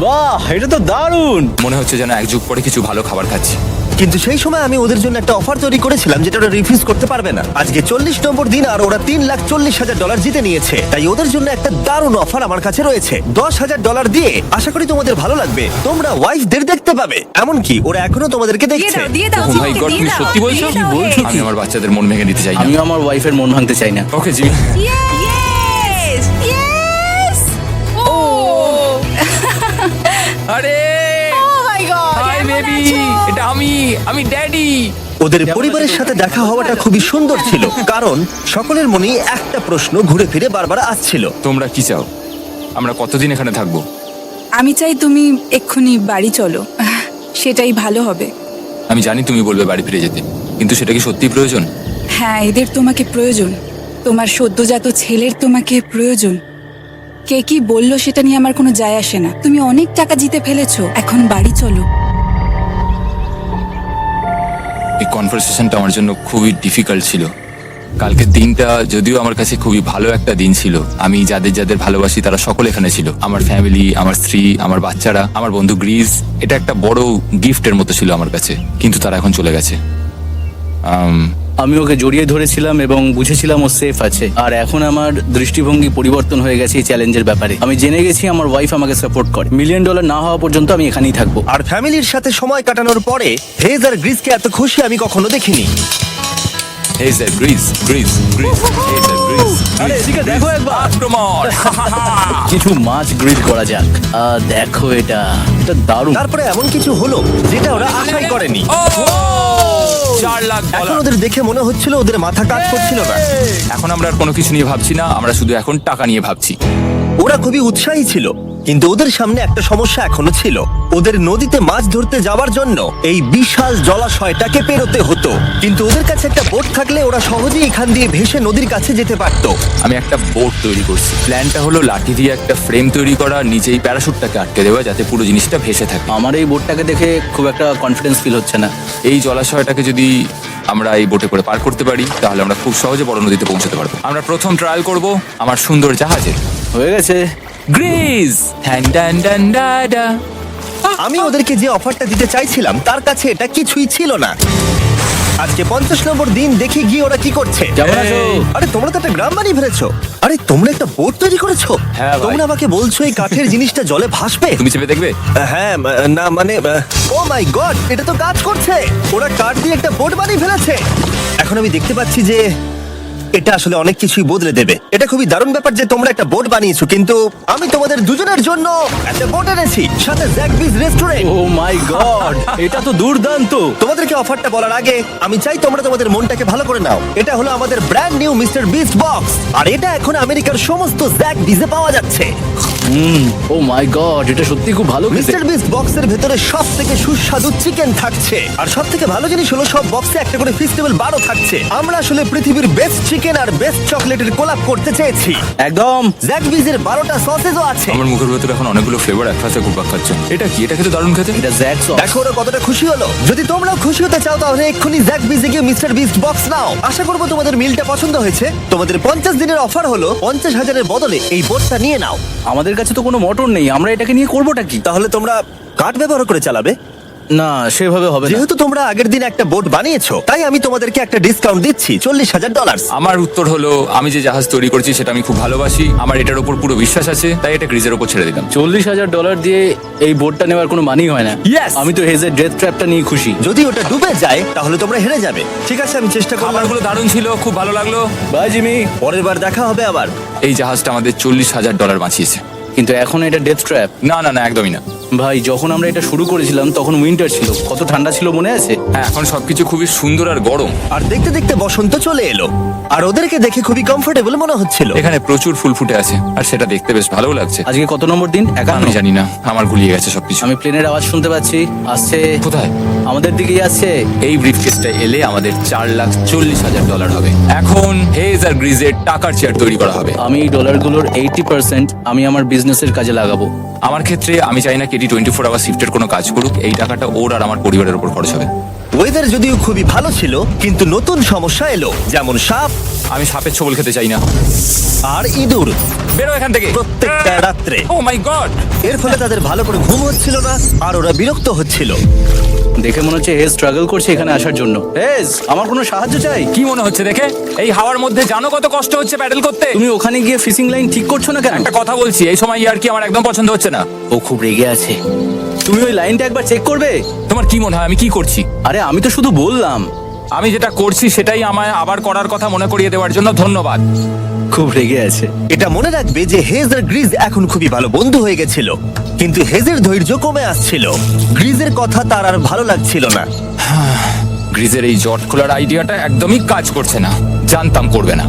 [SPEAKER 2] বাহ, এটা তো দারুণ।
[SPEAKER 3] মনে হচ্ছে যেন এক যুগ পরে কিছু ভালো খাবার খাচ্ছি।
[SPEAKER 1] কিন্তু সেই সময় আমি ওদের জন্য একটা অফার তৈরি করেছিলাম যেটা ওরা রিফিউজ করতে পারবে না। আজকে 40 নম্বর দিন, আর ওরা $3,40,000 জিতে নিয়েছে। তাই ওদের জন্য একটা দারুণ অফার আমার কাছে রয়েছে। $10,000 দিয়ে আশা করি তোমাদের ভালো লাগবে। তোমরা ওয়াইফদের দেখতে পাবে, এমনকি ওরা এখনো তোমাদেরকে দেখছে।
[SPEAKER 4] দিয়ে দাও
[SPEAKER 3] ও মাই গড, তুমি সত্যি বলছো?
[SPEAKER 4] দিয়ে দাও,
[SPEAKER 2] বলছো?
[SPEAKER 3] আমি আমার বাচ্চাদের মন ভেঙে দিতে চাই না।
[SPEAKER 2] আমি আমার ওয়াইফের মন ভাঙতে চাই না।
[SPEAKER 3] Okay Jimmy.
[SPEAKER 4] Yes! Yes! Oh!
[SPEAKER 3] আরে
[SPEAKER 4] Oh my God!
[SPEAKER 3] হাই
[SPEAKER 4] কেমন
[SPEAKER 3] বেবি,
[SPEAKER 4] আছো?
[SPEAKER 3] এটা আমি ড্যাডি।
[SPEAKER 1] ওদের পরিবারের সাথে দেখা হওয়াটা খুবই সুন্দর ছিল, কারণ সকলের মনেই একটা প্রশ্ন ঘুরে ফিরে বারবার আসছিল।
[SPEAKER 3] তোমরা কি চাও? আমরা কতদিন এখানে থাকবো?
[SPEAKER 5] আমি চাই তুমি এক্ষুনি বাড়ি চলো, সেটাই ভালো হবে।
[SPEAKER 3] আমি জানি তুমি বলবে বাড়ি ফিরে যেতে, কিন্তু সেটা কি সত্যি প্রয়োজন?
[SPEAKER 5] হ্যাঁ, এদের তোমাকে প্রয়োজন। তোমার সদ্যজাত ছেলের তোমাকে প্রয়োজন। কে কি বললো সেটা নিয়ে আমার কোনো যায় আসে না। তুমি অনেক টাকা জিতে ফেলেছো, এখন বাড়ি চলো।
[SPEAKER 3] এই কনভারসেশনটা আমার জন্য খুবই ডিফিকাল্ট ছিল। কালকের দিনটা যদিও আমার কাছে খুবই ভালো একটা দিন ছিল। আমি যাদের ভালোবাসি তারা সকলে এখানে ছিল। আমার ফ্যামিলি, আমার স্ত্রী, আমার বাচ্চারা, আমার বন্ধু গ্রিজ। এটা একটা বড় গিফটের মতো ছিল আমার কাছে, কিন্তু তারা এখন চলে গেছে।
[SPEAKER 2] আমি ওকে জড়িয়ে ধরেছিলাম এবং বুঝেছিলাম ও সেফ আছে। আর এখন আমার দৃষ্টিভঙ্গি পরিবর্তন হয়ে গেছে এই চ্যালেঞ্জের ব্যাপারে। আমি জেনে গেছি আমার ওয়াইফ আমাকে সাপোর্ট করে। $1 মিলিয়ন না হওয়া পর্যন্ত আমি এখানেই থাকবো।
[SPEAKER 1] আর ফ্যামিলির সাথে সময় কাটানোর পরে হেজ আর গ্রিসকে এত খুশি আমি কখনো দেখিনি।
[SPEAKER 3] Hey there, Grease.
[SPEAKER 2] আরে এদিকে দেখো একবার
[SPEAKER 3] আক্রমণ
[SPEAKER 2] কিছু মাছ গ্রিল করা যাক দেখো এটা দারুণ
[SPEAKER 1] তারপরে এমন কিছু হলো যেটা ওরা আশাই করেনি।
[SPEAKER 3] 4 লাখ
[SPEAKER 1] এখন
[SPEAKER 3] ডলার।
[SPEAKER 1] ওদের দেখে মনে হচ্ছিল ওদের মাথা কাজ করছিল না।
[SPEAKER 3] এখন আমরা আর কোনো কিছু নিয়ে ভাবছি না, আমরা শুধু এখন টাকা নিয়ে ভাবছি।
[SPEAKER 1] ওরা খুবই উৎসাহী ছিল, কিন্তু ওদের সামনে একটা সমস্যা এখনো ছিল। ওদের নদীতে মাছ ধরতে যাওয়ার জন্য এই বিশাল জলাশয়টাকে পেরোতে হতো, কিন্তু ওদের কাছে একটা বোট থাকলে ওরা সহজেই এখান দিয়ে ভেসে নদীর কাছে যেতে পারতো।
[SPEAKER 3] আমি একটা বোট তৈরি করছি। প্ল্যানটা হলো লাঠি দিয়ে একটা ফ্রেম তৈরি করা, নিচেই প্যারাশুটটাকে আটকে দেওয়া, যাতে পুরো জিনিসটা ভেসে থাকে।
[SPEAKER 2] আমার এই বোটটাকে দেখে খুব একটা কনফিডেন্স ফিল হচ্ছে না।
[SPEAKER 3] এই জলাশয়টাকে যদি আমরা এই বোটে করে পার করতে পারি, তাহলে আমরা খুব সহজে বড় নদীতে পৌঁছতে পারবো। আমরা প্রথম ট্রায়াল করব আমার সুন্দর জাহাজে।
[SPEAKER 2] হয়ে গেছে।
[SPEAKER 3] গ্রিজ
[SPEAKER 1] আমি ওদেরকে যে অফারটা দিতে চাইছিলাম তার কাছে এটা কিছুই ছিল না। আজকে 50 নম্বর দিন, দেখি গিয়ে ওরা কি করছে।
[SPEAKER 2] কেমন আছো?
[SPEAKER 1] আরে তোমরা তো একটা গ্রাম বানিয়ে ফেলেছো। আরে তোমরা একটা বোট তৈরি করেছো?
[SPEAKER 3] হ্যাঁ ভাই।
[SPEAKER 1] তোমরা আমাকে বলছো এই কাঠের জিনিসটা জলে ভাসবে?
[SPEAKER 3] তুমি চেপে দেখবে?
[SPEAKER 1] হ্যাঁ না মানে ও মাই গড, এটা তো কাজ করছে। ওরা কাঠ দিয়ে একটা বোট বানিয়ে ফেলেছে। এখন আমি দেখতে পাচ্ছি যে এটা আসলে অনেক কিছুই বদলে দেবে। এটা খুবই দারুণ ব্যাপার যে তোমরা একটা বোট বানিয়েছো, কিন্তু আমি তোমাদের দুজনের জন্য একটা বোট এনেছি, সাথে জ্যাকবিজ রেস্টুরেন্ট।
[SPEAKER 2] ও মাই গড, এটা তো দুর্দান্ত।
[SPEAKER 1] তোমাদেরকে অফারটা বলার আগে আমি চাই তোমরা তোমাদের মনটাকে ভালো করে নাও। এটা হলো আমাদের brand new Mister Beast box, আর এটা এখন আমেরিকার সমস্ত জ্যাকবিজে পাওয়া যাচ্ছে।
[SPEAKER 2] ও মাই গড, এটা সত্যি খুব ভালো খেতে।
[SPEAKER 1] মিস্টার বিস্ট বক্সের ভেতরে সব থেকে সুস্বাদু চিকেন থাকছে, আর সব থেকে ভালো জিনিস হলো সব বক্সে একটা করে ফেস্টিভ্যাল বারও থাকছে। আমরা আসলে পৃথিবীর বেস্ট চিকেন আর বেস্ট চকলেটের কোলাপ করতে চেয়েছি।
[SPEAKER 2] একদম।
[SPEAKER 1] জ্যাকবিজের 12টা সসেজও আছে।
[SPEAKER 3] আমার মুখের ভেতরে এখন অনেকগুলো ফ্লেভার একসাথে ঘুরপাক খাচ্ছে। এটা কি? এটা খেতে দারুণ খেতে।
[SPEAKER 2] এটা জ্যাক সস।
[SPEAKER 1] দেখো ওরা কতটা খুশি হলো। যদি তোমরাও খুশি হতে চাও তাহলে এক্ষুনি জ্যাকবিজে গিয়ে মিস্টার বিস্ট বক্স নাও। আশা করবো তোমাদের মিলটা পছন্দ হয়েছে। তোমাদের 50 দিনের অফার হলো 50,000-এর বদলে এই বোটটা নিয়ে নাও।
[SPEAKER 2] আমাদের কাছে তো কোনো মোটর নেই, আমরা এটাকে নিয়ে করবোটা কি?
[SPEAKER 1] তাহলে তোমরা কাঠ ব্যবহার করে চালাবে?
[SPEAKER 2] না, সেভাবে হবে না।
[SPEAKER 1] যেহেতু তোমরা আগের দিন একটা বোট বানিয়েছো, তাই আমি তোমাদেরকে একটা ডিসকাউন্ট দিচ্ছি, $40,000।
[SPEAKER 3] আমার উত্তর হলো, আমি যে জাহাজ তৈরি করছি সেটা আমি খুব ভালোবাসি, আমার এটার উপর পুরো বিশ্বাস আছে, তাই এটা গ্রিজের উপর ছেড়ে দিলাম।
[SPEAKER 2] $40,000 দিয়ে এই বোটটা নেওয়ার কোনো মানেই হয় না।
[SPEAKER 3] Yes!
[SPEAKER 2] আমি তো হেজের ডেথ ট্র্যাপটা নিয়ে খুশি।
[SPEAKER 1] যদি ওটা ডুবে যায় তাহলে তোমরা হেরে যাবে। ঠিক আছে, আমি চেষ্টা করলাম।
[SPEAKER 3] খাবারগুলো দারুণ ছিল, খুব ভালো লাগলো।
[SPEAKER 2] Bye Jimmy.
[SPEAKER 1] পরের বার দেখা হবে আবার।
[SPEAKER 3] এই জাহাজটা আমাদের $40,000 বাঁচিয়েছে।
[SPEAKER 2] কিন্তু এখন এটা ডেথ ট্র্যাপ।
[SPEAKER 3] না না না, একদমই না।
[SPEAKER 2] ভাই, যখন আমরা এটা শুরু করেছিলাম তখন উইন্টার ছিল, কত ঠান্ডা ছিল মনে আছে?
[SPEAKER 3] হ্যাঁ, এখন সবকিছু খুবই সুন্দর আর গরম।
[SPEAKER 1] আর দেখতে দেখতে বসন্ত চলে এলো, আর ওদেরকে দেখে খুবই কমফোর্টেবল মনে হচ্ছিল।
[SPEAKER 3] এখানে প্রচুর ফুল ফুটে আছে, আর সেটা দেখতে বেশ ভালো লাগছে।
[SPEAKER 2] আজকে কত নম্বর দিন? 51।
[SPEAKER 3] আমি জানি না, আমার গুলিয়ে গেছে সবকিছু।
[SPEAKER 2] আমি প্লেনের আওয়াজ শুনতে পাচ্ছি, আসছে।
[SPEAKER 3] কোথায়?
[SPEAKER 2] আমাদের দিকেই আসছে।
[SPEAKER 3] এই ব্রিফকেসটা এলে আমাদের $4,40,000 হবে। এখন হেজ আর গ্রিজের টাকার চেয়ার তৈরি করা হবে।
[SPEAKER 2] আমি এই ডলারগুলোর 80% আমি আমার বিজনেসের কাজে লাগাবো।
[SPEAKER 3] আমার ক্ষেত্রে আমি চাই না কেটি 24 আওয়ার শিফটের কোনো কাজ করুক। এই টাকাটা ওর আর আমার পরিবারের উপর খরচ হবে।
[SPEAKER 1] ওয়েদার যদিও খুবই ভালো ছিল, কিন্তু নতুন সমস্যা এলো, যেমন সাপ
[SPEAKER 3] আমি সাপের ছোবল খেতে চাই না।
[SPEAKER 1] আর ইঁদুর
[SPEAKER 3] বেরো এখান থেকে
[SPEAKER 1] প্রত্যেকটা রাত্রে।
[SPEAKER 3] ও মাই গড!
[SPEAKER 1] এর ফলে তাদের ভালো করে ঘুম হচ্ছিল না, আর ওরা বিরক্ত হচ্ছিল।
[SPEAKER 2] দেখে মনে হচ্ছে হেজ স্ট্রাগল করছে এখানে আসার জন্য। হেজ, আমার কোনো সাহায্য চাই?
[SPEAKER 3] কি মনে হচ্ছে দেখে? এই হাওয়ার মধ্যে জানো কত কষ্ট হচ্ছে প্যাডেল করতে?
[SPEAKER 2] তুমি ওখানে গিয়ে ফিশিং লাইন ঠিক করছো না কেন?
[SPEAKER 3] একটা কথা বলছি, এই সময় ইয়ার কি আমার একদম পছন্দ হচ্ছে না।
[SPEAKER 2] ও খুব রেগে আছে। তুমি ওই লাইনটা একবার চেক করবে?
[SPEAKER 3] তোমার কি মনে হয় আমি কি করছি?
[SPEAKER 2] আরে আমি তো শুধু বললাম।
[SPEAKER 3] আমি যেটা করছি সেটাই আমায় আবার করার কথা মনে করিয়ে দেওয়ার জন্য ধন্যবাদ।
[SPEAKER 2] খুব রেগে আছে।
[SPEAKER 1] এটা মনে রাখবে যে হেজ আর গ্রিজ এখন খুবই ভালো বন্ধু হয়ে গেছিল, কিন্তু হেজের ধৈর্য কমে আসছিল। গ্রিজের কথা তার আর ভালো লাগছিল না।
[SPEAKER 3] গ্রিজের এই জট খোলার আইডিয়াটা একদমই কাজ করছে না। জানতাম করবে না,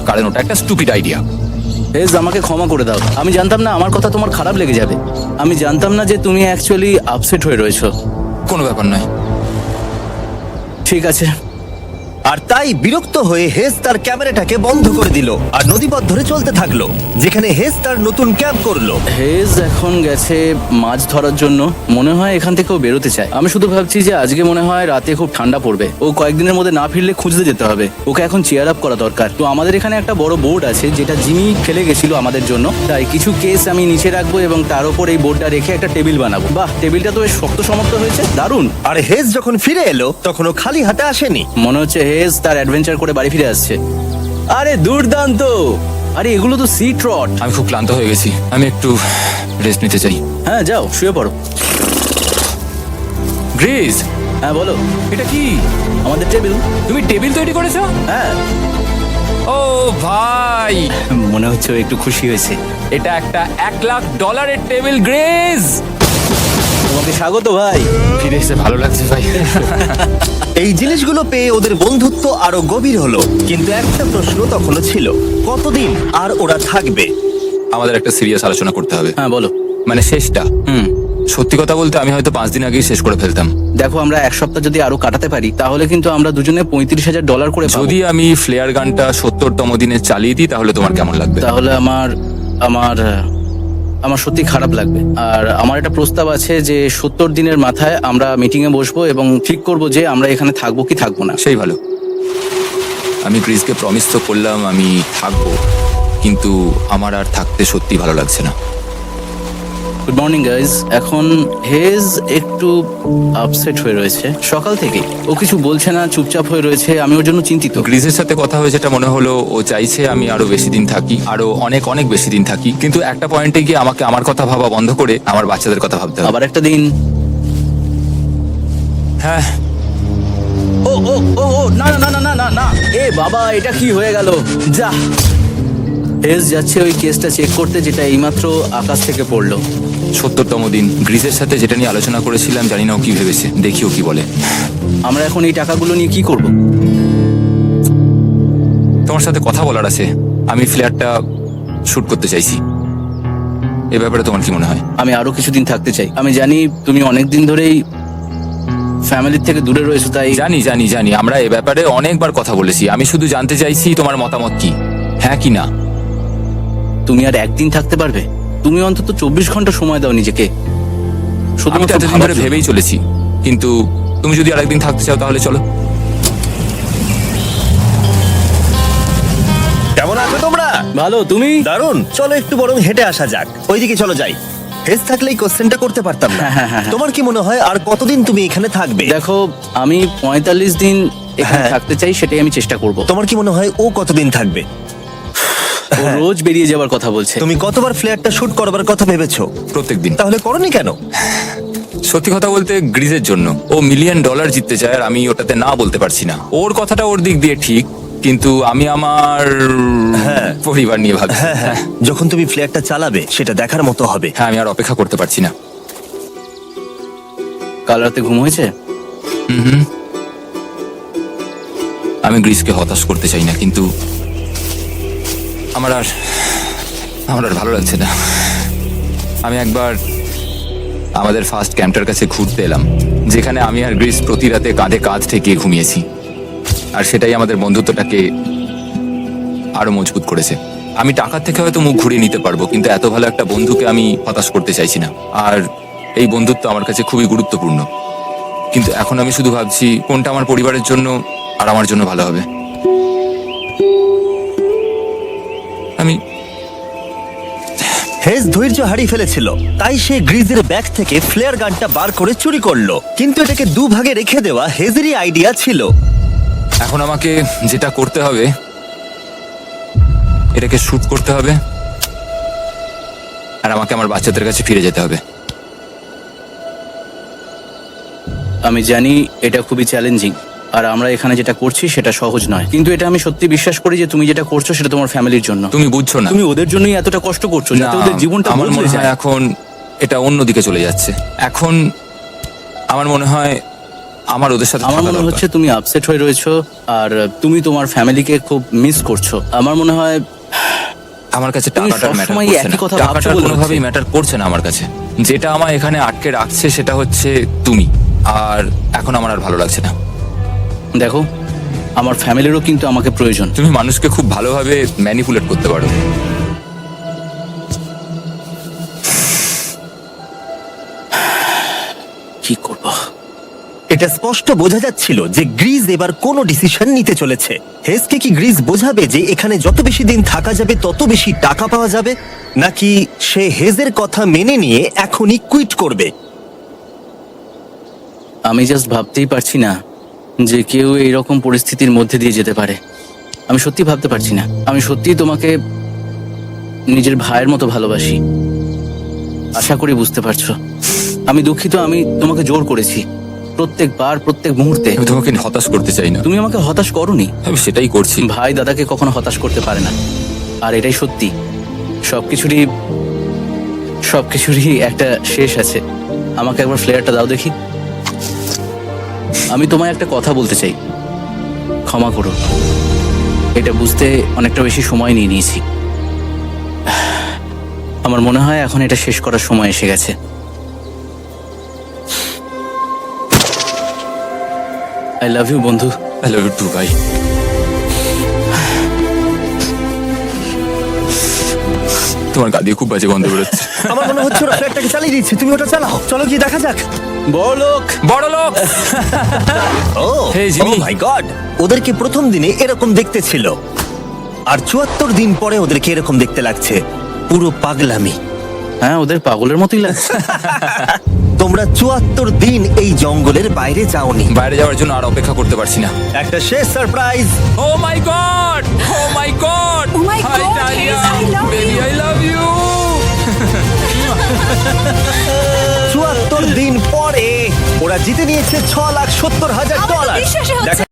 [SPEAKER 3] কারণ ওটা একটা স্টুপিড আইডিয়া।
[SPEAKER 2] হেজ, আমাকে ক্ষমা করে দাও। আমি জানতাম না আমার কথা তোমার খারাপ লেগে যাবে। আমি জানতাম না যে তুমি অ্যাকচুয়ালি আপসেট হয়ে রয়েছো।
[SPEAKER 3] কোনো ব্যাপার নয়।
[SPEAKER 2] ঠিক আছে।
[SPEAKER 1] আর তাই বিরক্ত হয়ে হেজ তার ক্যামেরাটাকে বন্ধ করে দিল, আর নদীপথ ধরে চলতে থাকলো, যেখানে হেজ তার নতুন ক্যাম্প করলো।
[SPEAKER 2] হেজ এখন গেছে মাছ ধরার জন্য। মনে হয় এখান থেকেও বেরোতে চায়। আমি শুধু ভাবছি যে আজকে মনে হয় রাতে খুব ঠান্ডা পড়বে। ও কয়েকদিনের মধ্যে না ফিরলে খুঁজতে যেতে হবে। ওকে এখন চেয়ার আপ করা দরকার। তো আমাদের এখানে একটা বড় বোর্ড আছে যেটা জিমি ফেলে গেছিল আমাদের জন্য। তাই কিছু কেস আমি নিচে রাখবো এবং তার উপর এই বোর্ডটা রেখে একটা টেবিল বানাবো। বাহ, টেবিলটা তো বেশ শক্ত সমর্থ হয়েছে, দারুণ।
[SPEAKER 1] আর হেজ যখন ফিরে এলো তখন ও খালি হাতে আসেনি।
[SPEAKER 2] মনে হচ্ছে হেজ তার অ্যাডভেঞ্চার করে বাড়ি ফিরে আসছে। আরে দুর্দান্ত! আরে এগুলো তো সি ট্রট।
[SPEAKER 3] আমি খুব ক্লান্ত হয়ে গেছি, আমি একটু রেস্ট নিতে চাই।
[SPEAKER 2] হ্যাঁ, যাও শুয়ে পড়ো।
[SPEAKER 3] গ্রিজ,
[SPEAKER 2] হ্যাঁ বলো।
[SPEAKER 3] এটা কি?
[SPEAKER 2] আমাদের টেবিল।
[SPEAKER 3] তুমি টেবিল তৈরি করেছো?
[SPEAKER 2] হ্যাঁ।
[SPEAKER 3] ও ভাই,
[SPEAKER 2] মনে হচ্ছে ও একটু খুশি হয়েছে।
[SPEAKER 3] এটা একটা $1,00,000 টেবিল, গ্রেস।
[SPEAKER 2] তোমাকে স্বাগত ভাই।
[SPEAKER 3] ফিরে এসে ভালো লাগছে ভাই।
[SPEAKER 1] এই জিনিসগুলো পেয়ে ওদের বন্ধুত্ব আরো গভীর হলো, কিন্তু একটা প্রশ্ন তখনও ছিল, কতদিন আর ওরা থাকবে?
[SPEAKER 3] আমাদের একটা সিরিয়াস আলোচনা করতে হবে,
[SPEAKER 2] হ্যাঁ বলো।
[SPEAKER 3] মানে শেষটা। সত্যি কথা বলতে আমি হয়তো 5 দিন আগেই শেষ করে ফেলতাম।
[SPEAKER 2] দেখো, আমরা 1 সপ্তাহ যদি আরো কাটাতে পারি তাহলে কিন্তু আমরা দুজনে $35,000 করে পাবো।
[SPEAKER 3] যদি আমি ফ্লেয়ার গানটা 70তম দিনে চালিয়ে দিই তাহলে তোমার কেমন লাগবে?
[SPEAKER 2] তাহলে আমার সত্যি খারাপ লাগবে। আর আমার একটা প্রস্তাব আছে যে 70 দিনের মাথায় আমরা মিটিং এ বসবো এবং ঠিক করব যে আমরা এখানে থাকবো কি থাকবো না।
[SPEAKER 3] সেই ভালো। আমি ক্রিসকে প্রমিস তো করলাম আমি থাকবো, কিন্তু আমার আর থাকতে সত্যি ভালো লাগছে না।
[SPEAKER 2] Good morning guys. এখন হেজ একটু আপসেট হয়ে রয়েছে সকাল থেকে। ও কিছু বলছে না, চুপচাপ হয়ে রয়েছে। আমি ওর জন্য চিন্তিত।
[SPEAKER 3] গ্রিসের সাথে কথা হয়ে যেটা মনে হলো, ও চাইছে আমি আরো বেশি দিন থাকি, আরো অনেক অনেক বেশি দিন থাকি। কিন্তু একটা পয়েন্টে গিয়ে আমাকে আমার কথা ভাবা বন্ধ করে আমার বাচ্চাদের কথা ভাবতে হবে।
[SPEAKER 2] আবার একটা দিন।
[SPEAKER 3] হ্যাঁ,
[SPEAKER 2] ও ও ও ও না না না না না না না, এ বাবা, এটা কি হয়ে গেল? যা, হেজ যাচ্ছে ওই কেসটা চেক করতে যেটা এইমাত্র আকাশ থেকে পড়লো।
[SPEAKER 3] 70তম দিন। গ্রিসের সাথে যেটা নিয়ে আলোচনা করেছিলাম, জানি না ও কি ভেবেছে, দেখি ও কি বলে।
[SPEAKER 2] আমরা এখন এই টাকাগুলো নিয়ে কি করব?
[SPEAKER 3] তোমার সাথে কথা বলার আছে। আমি ফ্ল্যাটটা শুট করতে চাইছি। এ ব্যাপারে তোমার কি মনে হয়?
[SPEAKER 2] আমি আরো কিছুদিন থাকতে চাই। আমি জানি তুমি অনেক দিন ধরেই ফ্যামিলির থেকে দূরে রয়েছো, তাই
[SPEAKER 3] জানি জানি জানি, আমরা এ ব্যাপারে অনেকবার কথা বলেছি। আমি শুধু জানতে চাইছি তোমার মতামত কি, হ্যাঁ কি না।
[SPEAKER 2] তুমি আর একদিন থাকতে পারবে? তুমি অন্তত 24 ঘন্টা সময় দাও নিজেকে।
[SPEAKER 3] আমি
[SPEAKER 2] শুধুমাত্র
[SPEAKER 3] তো এতদিন
[SPEAKER 2] ভাবার
[SPEAKER 3] ধরে
[SPEAKER 2] জন্য।
[SPEAKER 3] ভেবেই চলেছি, কিন্তু তুমি যদি আরেকদিন থাকতে চাও তাহলে চলো।
[SPEAKER 1] কেমন আছো তোমরা?
[SPEAKER 2] ভালো, তুমি?
[SPEAKER 1] দারুণ। চলো একটু বরং হেঁটে আসা যাক, ওইদিকে চলো যাই। হেজ থাকলেই কোশ্চেনটা করতে পারতাম না।
[SPEAKER 2] হ্যাঁ।
[SPEAKER 1] তোমার কি মনে হয় আর কতদিন তুমি এখানে থাকবে?
[SPEAKER 2] দেখো, আমি 45 দিন এখানে
[SPEAKER 1] হ্যাঁ।
[SPEAKER 2] থাকতে চাই, সেটাই আমি চেষ্টা করব।
[SPEAKER 1] তোমার কি মনে হয় ও কতদিন থাকবে?
[SPEAKER 2] ও রোজ বেরিয়ে যাওয়ার কথা বলছে।
[SPEAKER 1] তুমি কতবার ফ্ল্যাটটা শুট করবার কথা ভেবেছো?
[SPEAKER 3] প্রত্যেকদিন।
[SPEAKER 1] তাহলে করনি কেন?
[SPEAKER 3] সত্যি কথা বলতে গ্রিজের জন্য। ও $1,000,000 জিততে চায় আর আমি ওটাতে না বলতে পারছি না। ওর কথাটা ওর দিক দিয়ে ঠিক, কিন্তু আমি আমার পরিবার নিয়ে ভাবছি।
[SPEAKER 1] হ্যাঁ, যখন তুমি ফ্ল্যাটটা চালাবে সেটা দেখার মতো হবে।
[SPEAKER 3] হ্যাঁ, আমি আর অপেক্ষা করতে পারছি না।
[SPEAKER 2] কাল রাতে ঘুম হয়েছে?
[SPEAKER 3] আমি গ্রিসকে হতাশ করতে চাই না, কিন্তু আমার আর ভালো লাগছে না। আমি একবার আমাদের ফার্স্ট ক্যাম্পটার কাছে ঘুরতে এলাম, যেখানে আমি আর গ্রিস প্রতি রাতে কাঁধে কাঁধ ঠেকিয়ে ঘুমিয়েছি, আর সেটাই আমাদের বন্ধুত্বটাকে আরো মজবুত করেছে। আমি টাকার থেকে হয়তো মুখ ঘুরিয়ে নিতে পারবো, কিন্তু এত ভালো একটা বন্ধুকে আমি হতাশ করতে চাইছি না। আর এই বন্ধুত্ব আমার কাছে খুবই গুরুত্বপূর্ণ। কিন্তু এখন আমি শুধু ভাবছি কোনটা আমার পরিবারের জন্য আর আমার জন্য ভালো হবে। আমি
[SPEAKER 1] হেজ ধৈর্য হারিয়ে ফেলেছিল, তাই সে গ্রিজের ব্যাগ থেকে ফ্লেয়ার গানটা বার করে চুরি করলো। কিন্তু এটাকে দুভাগে রেখে দেওয়া হেজেরই আইডিয়া ছিল।
[SPEAKER 3] এখন আমাকে যেটা করতে হবে, এটাকে শুট করতে হবে, আর আমাকে আমার বাচ্চাদের কাছে ফিরে যেতে হবে।
[SPEAKER 2] আমি জানি এটা খুবই চ্যালেঞ্জিং, আর আমরা এখানে যেটা করছি সেটা সহজ নয়, কিন্তু এটা আমি সত্যি বিশ্বাস করি যে তুমি যেটা করছো সেটা তোমার ফ্যামিলির জন্য।
[SPEAKER 3] তুমি বুঝছো না,
[SPEAKER 2] তুমি ওদের জন্যই এতটা কষ্ট করছো, যাতে
[SPEAKER 3] না,
[SPEAKER 2] ওদের জীবনটা
[SPEAKER 3] আমার
[SPEAKER 2] বদলে
[SPEAKER 3] মনে হয়
[SPEAKER 2] যায়।
[SPEAKER 3] এখন এটা অন্যদিকে চলে যাচ্ছে। এখন আমার মনে হয় আমার ওদের সাথে
[SPEAKER 2] আমার
[SPEAKER 3] থাকা
[SPEAKER 2] মনে
[SPEAKER 3] দরকার।
[SPEAKER 2] হচ্ছে তুমি আপসেট হয়ে রয়েছো, আর তুমি তোমার ফ্যামিলিকে খুব মিস করছো। আমার মনে হয়
[SPEAKER 3] আমার কাছে
[SPEAKER 2] তুমি
[SPEAKER 3] টাকাটা ম্যাটার
[SPEAKER 2] সবসময়
[SPEAKER 3] করছে
[SPEAKER 2] একই
[SPEAKER 3] না।
[SPEAKER 2] কথা
[SPEAKER 3] টাকাটা
[SPEAKER 2] ভাবছো বলে
[SPEAKER 3] কোনোভাবেই
[SPEAKER 2] হচ্ছে।
[SPEAKER 3] ম্যাটার করছে না আমার কাছে। যেটা আমার এখানে আটকে রাখছে সেটা হচ্ছে তুমি, আর এখন আমার আর ভালো লাগছে না।
[SPEAKER 2] দেখো, আমার ফ্যামিলিরও কিন্তু আমাকে প্রয়োজন।
[SPEAKER 3] তুমি মানুষকে খুব ভালোভাবে ম্যানিপুলেট করতে পারো।
[SPEAKER 2] কি করব?
[SPEAKER 1] এটা স্পষ্ট বোঝা যাচ্ছিল যে গ্রিজ এবার কোনো ডিসিশন নিতে চলেছে। হেজকে কি গ্রিজ বোঝাবে যে এখানে যত বেশি দিন থাকা যাবে তত বেশি টাকা পাওয়া যাবে, নাকি সে হেজের কথা মেনে নিয়ে এখনই কুইট করবে?
[SPEAKER 2] আমি জাস্ট ভাবতেই পারছি না যে কেউ এইরকম পরিস্থিতির মধ্যে দিয়ে যেতে পারে। আমি সত্যি ভাবতে পারছি না। আমি সত্যিই তোমাকে নিজের ভাইয়ের মতো ভালোবাসি। আশা করি বুঝতে পারছো। আমি দুঃখিত, আমি তোমাকে জোর করেছি। প্রত্যেকবার প্রত্যেক মুহূর্তে।
[SPEAKER 3] আমি তোমাকে হতাশ করতে চাই না,
[SPEAKER 2] তুমি আমাকে হতাশ করোনি।
[SPEAKER 3] আমি সেটাই করছি।
[SPEAKER 2] ভাই দাদাকে কখনো হতাশ করতে পারে না, আর এটাই সত্যি। সবকিছুরই একটা শেষ আছে। আমাকে একবার ফ্লেয়ারটা দাও দেখি। আমি তোমায় একটা কথা বলতে চাই, ক্ষমা করো, এটা বুঝতে অনেকটা বেশি সময় নিয়ে নিয়েছি। আমার মনে হয় এখন এটা শেষ করার সময় এসে গেছে। আই লাভ ইউ বন্ধু।
[SPEAKER 3] আই লাভ ইউ টু ভাই। তোমার গা দিয়ে খুব বাজে গন্ধ বেরোচ্ছে।
[SPEAKER 1] আমার মনে হচ্ছে ওরা ফ্ল্যাটটাকে চালিয়ে দিচ্ছে, তুমি ওটা চালাও। চলো গিয়ে দেখা যাক।
[SPEAKER 2] বড়লোক।
[SPEAKER 3] বড় লোক।
[SPEAKER 1] ও
[SPEAKER 3] Hey, Jimmy.
[SPEAKER 1] মাই গড, ওদেরকে প্রথম দিনে এরকম দেখতে ছিল, আর ৭৪ দিন পরে ওদেরকে এরকম দেখতে লাগছে। পুরো পাগলামি।
[SPEAKER 2] হ্যাঁ, ওদের পাগলের মতোই লাগছে।
[SPEAKER 1] তোমরা ৭৪ দিন এই জঙ্গলের বাইরে যাওনি।
[SPEAKER 3] বাইরে যাওয়ার জন্য আর অপেক্ষা করতে পারছি না।
[SPEAKER 1] একটা শেষ surprise.
[SPEAKER 3] Oh my God, oh my God,
[SPEAKER 5] Oh my God, Hayes, I love
[SPEAKER 3] baby
[SPEAKER 5] you.
[SPEAKER 3] I love you.
[SPEAKER 1] ৭৪ দিন পরে ওরা জিতে নিয়েছে $৬,৭০,০০০।
[SPEAKER 4] আমার তো বিশ্বাসই হচ্ছে
[SPEAKER 1] দেখা